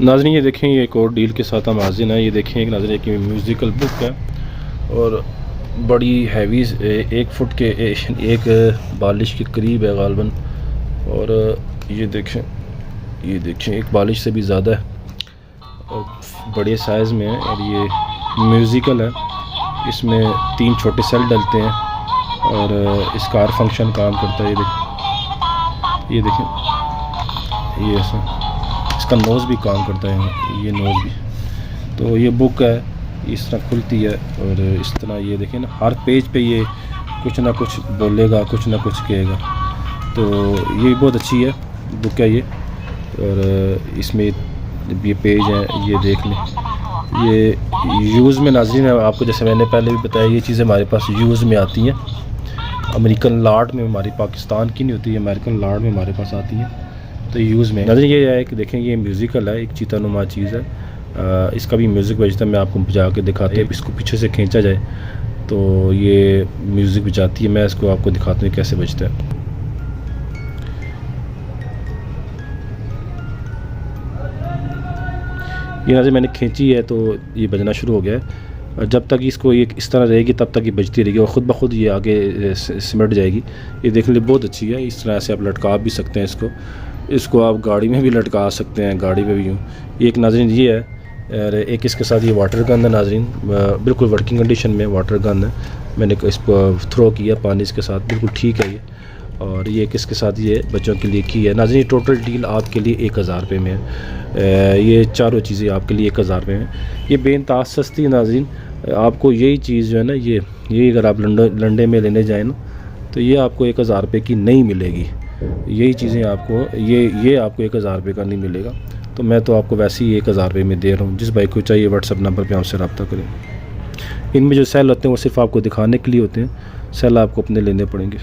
नाज़रीन ये देखें, ये एक और डील के साथ हम हाजिर हैं। ये देखें एक नाज़रीन की म्यूज़िकल बुक है और बड़ी हैवी, 1 फुट के एक बालिश के करीब है गालबन। और ये देखें एक बालिश से भी ज़्यादा है और बड़े साइज़ में है। और ये म्यूज़िकल है, इसमें 3 छोटे सेल डलते हैं और इसका हर फंक्शन काम करता है। ये देखें ये ऐसा, इसका नोज़ भी काम करता है, ये नोज़ भी। तो ये बुक है, इस तरह खुलती है और इस तरह ये देखें ना, हर पेज पे ये कुछ ना कुछ बोलेगा, कुछ ना कुछ कहेगा। तो ये बहुत अच्छी है बुक है ये। और इसमें ये पेज है, ये देख लें। ये यूज़ में नाज़रीन है, आपको जैसे मैंने पहले भी बताया, ये चीज़ें हमारे पास यूज़ में आती हैं। अमेरिकन लार्ड में, हमारी पाकिस्तान की नहीं होती, अमेरिकन लार्ड में हमारे पास आती हैं। तो यूज़ में नाज़रीन ये है कि देखें, ये म्यूज़िकल है, एक चीतानुमा चीज़ है। इसका भी म्यूज़िक बजता है, मैं आपको बजा के दिखाते हैं। इसको पीछे से खींचा जाए तो ये म्यूज़िक बजाती है। मैं इसको आपको दिखाता हूँ कैसे बजता है। ये नाज़रीन मैंने खींची है तो ये बजना शुरू हो गया है। जब तक इसको ये इस तरह रहेगी तब तक ये बजती रहेगी और ख़ुद ब खुद ये आगे सिमट जाएगी। ये देखने लिए बहुत अच्छी है। इस तरह से आप लटका भी सकते हैं इसको आप गाड़ी में भी लटका सकते हैं, गाड़ी में भी यूँ। ये एक नाज़रीन ये है और एक इसके साथ ये वाटर गन है नाज़रीन, बिल्कुल वर्किंग कंडीशन में वाटर गन है। मैंने इसको थ्रो किया पानी इसके साथ, बिल्कुल ठीक है ये। और ये किसके साथ ये बच्चों के लिए की है नाज़रीन। टोटल डील आपके लिए 1000 रुपये में है। ये चारों चीज़ें आपके लिए 1000 रुपये में। ये बेइंतहा सस्ती है नाज़रीन। आपको यही चीज़ जो है ना, ये अगर आप लंडे में लेने जाएँ ना तो ये आपको 1000 रुपये की नहीं मिलेगी। यही चीज़ें आपको ये आपको 1000 रुपये का नहीं मिलेगा। तो मैं तो आपको वैसे ही 1000 रुपये में दे रहा हूँ। जिस भाई को चाहिए व्हाट्सअप नंबर पे हमसे रब्ता करें। इनमें जो सेल होते हैं वो सिर्फ आपको दिखाने के लिए होते हैं, सेल आपको अपने लेने पड़ेंगे।